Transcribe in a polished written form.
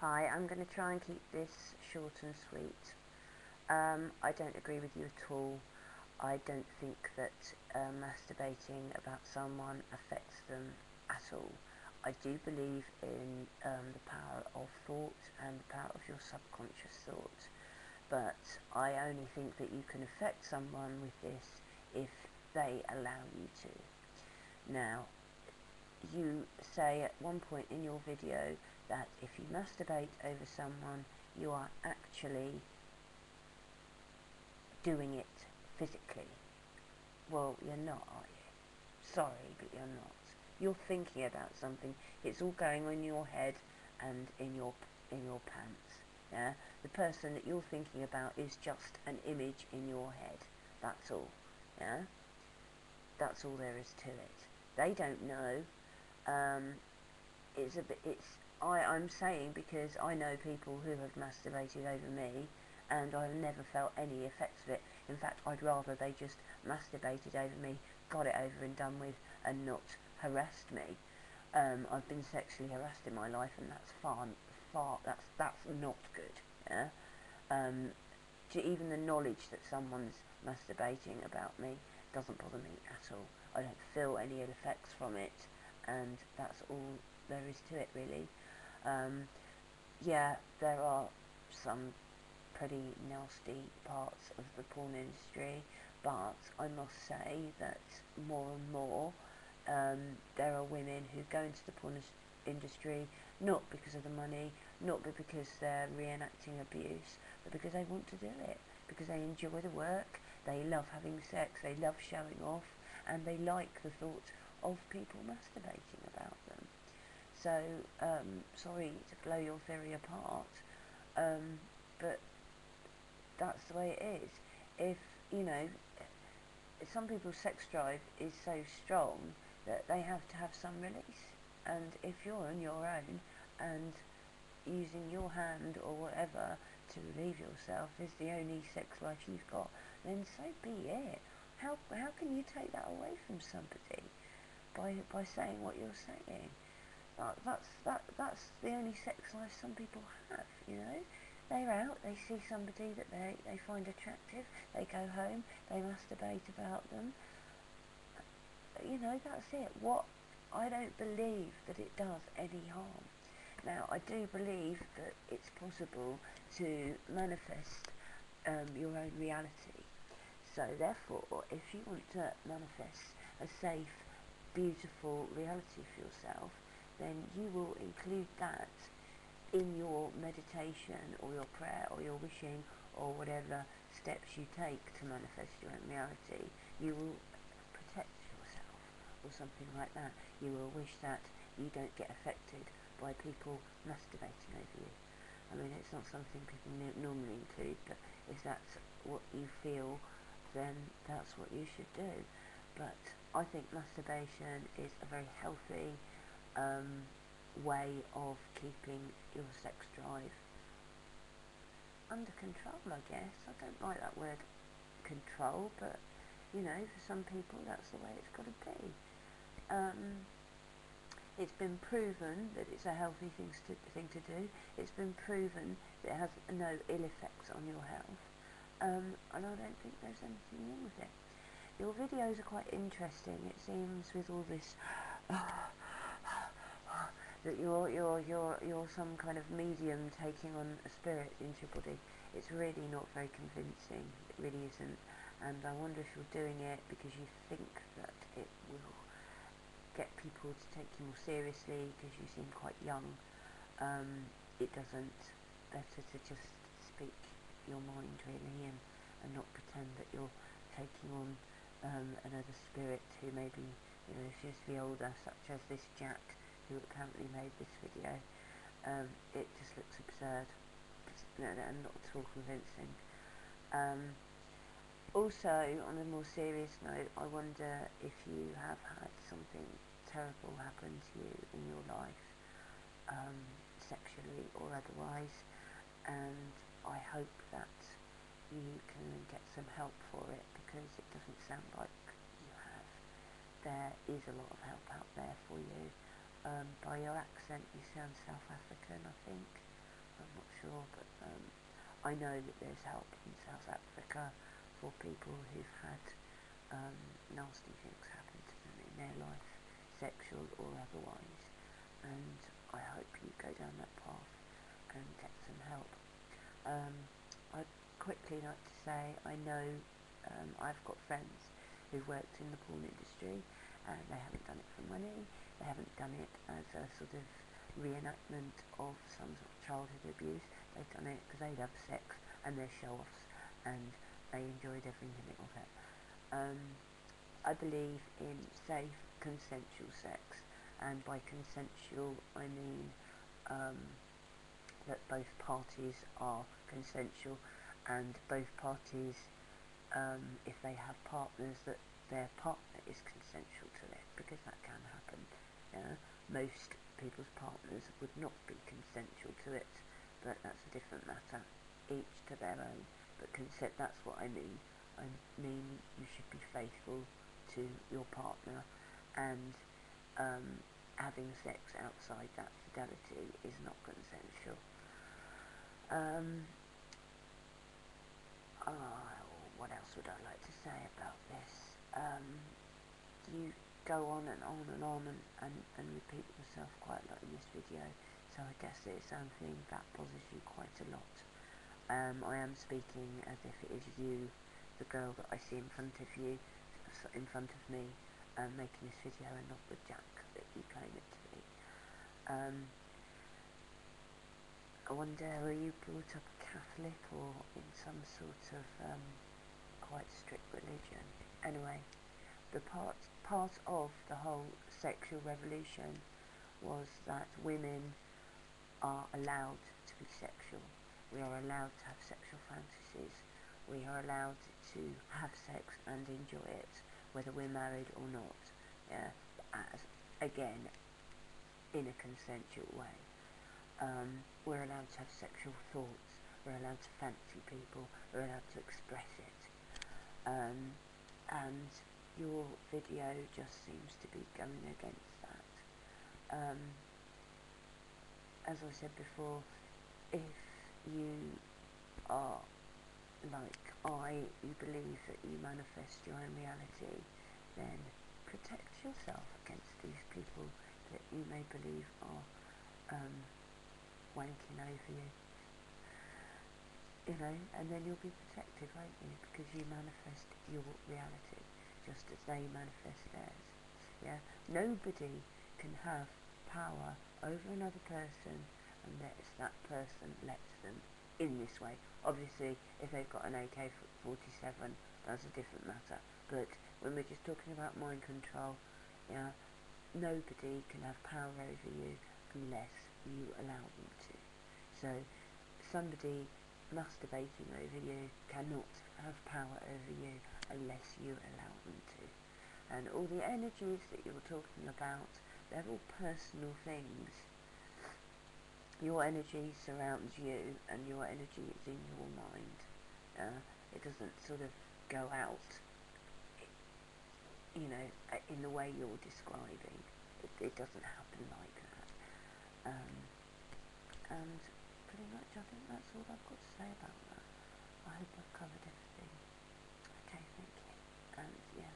Hi, I'm going to try and keep this short and sweet. I don't agree with you at all. I don't think that masturbating about someone affects them at all. I do believe in the power of thought and the power of your subconscious thought, but I only think that you can affect someone with this if they allow you to. Now, you say at one point in your video that if you masturbate over someone, you are actually doing it physically. Well, you're not, are you? Sorry, but you're not. You're thinking about something. It's all going on in your head and in your pants. Yeah? The person that you're thinking about is just an image in your head. That's all. Yeah? That's all there is to it. They don't know. I'm saying because I know people who have masturbated over me and I've never felt any effects of it. In fact, I'd rather they just masturbated over me, got it over and done with, and not harassed me. I've been sexually harassed in my life, and that's that's not good. Yeah. Even the knowledge that someone's masturbating about me doesn't bother me at all. I don't feel any effects from it, and that's all there is to it, really. Yeah, there are some pretty nasty parts of the porn industry, but I must say that more and more there are women who go into the porn industry not because of the money, not because they're reenacting abuse, but because they want to do it, because they enjoy the work, they love having sex, they love showing off, and they like the thought of people masturbating about them. So, sorry to blow your theory apart, but that's the way it is. If, you know, some people's sex drive is so strong that they have to have some release. And if you're on your own and using your hand or whatever to relieve yourself is the only sex life you've got, then so be it. How can you take that away from somebody by saying what you're saying? That's the only sex life some people have, you know. They're out, they see somebody that they find attractive, they go home, they masturbate about them. You know, that's it. I don't believe that it does any harm. Now, I do believe that it's possible to manifest your own reality. So therefore, if you want to manifest a safe, beautiful reality for yourself, then you will include that in your meditation or your prayer or your wishing or whatever steps you take to manifest your own reality. You will protect yourself or something like that. You will wish that you don't get affected by people masturbating over you. I mean, it's not something people normally include, but if that's what you feel, then that's what you should do. But I think masturbation is a very healthy way of keeping your sex drive under control, I guess. I don't like that word control, but you know, for some people that's the way it's got to be. It's been proven that it's a healthy thing to do. It's been proven that it has no ill effects on your health, and I don't think there's anything wrong with it. Your videos are quite interesting. It seems with all this that you're some kind of medium taking on a spirit into your body. It's really not very convincing. It really isn't. And I wonder if you're doing it because you think that it will get people to take you more seriously because you seem quite young. It doesn't. Better to just speak your mind really and not pretend that you're taking on another spirit who maybe, you know, is to be older, such as this Jack who apparently made this video. It just looks absurd and not at all convincing. Also, on a more serious note, I wonder if you have had something terrible happen to you in your life, sexually or otherwise, and I hope that you can get some help for it, because it doesn't sound like you have. There is a lot of help out there for you. By your accent, you sound South African, I think. I'm not sure, but I know that there's help in South Africa for people who've had nasty things happen to them in their life, sexual or otherwise, and I hope you go down that path and get some help. I'd quickly like to say I know I've got friends who've worked in the porn industry, and they haven't done it for money, they haven't done it as a sort of reenactment of some sort of childhood abuse. They've done it because they love sex and their show-offs, and they enjoyed every minute of it. I believe in safe, consensual sex, and by consensual I mean that both parties are consensual, and both parties, if they have partners, that their partner is consensual to it, because that can happen. Yeah? Most people's partners would not be consensual to it, but that's a different matter. Each to their own. But consent, that's what I mean. I mean you should be faithful to your partner, and having sex outside that fidelity is not consensual. What else would I like to say about this? You go on and on and on and repeat yourself quite a lot in this video, so I guess it's something that bothers you quite a lot. I am speaking as if it is you, the girl that I see in front of you, in front of me, making this video, and not the Jack that you claim it to be. I wonder, were you brought up a Catholic or in some sort of quite strict religion? Anyway, the part of the whole sexual revolution was that women are allowed to be sexual. We are allowed to have sexual fantasies. We are allowed to have sex and enjoy it, whether we're married or not. Yeah, as again, in a consensual way. We're allowed to have sexual thoughts. We're allowed to fancy people. We're allowed to express it. And your video just seems to be going against that. As I said before, if you are like you believe that you manifest your own reality, then protect yourself against these people that you may believe are wanking over you. You know, and then you'll be protected, won't you? Because you manifest your reality, just as they manifest theirs. Yeah? Nobody can have power over another person unless that person lets them in this way. Obviously, if they've got an AK-47, that's a different matter. But when we're just talking about mind control, yeah, nobody can have power over you unless you allow them to. So, somebody masturbating over you cannot have power over you unless you allow them to. And all the energies that you're talking about, they're all personal things. Your energy surrounds you, and your energy is in your mind. It doesn't sort of go out, you know, in the way you're describing. It doesn't happen like that. And pretty much I think that's all I've got to say about that. I hope I've covered everything. Okay, thank you. And yeah.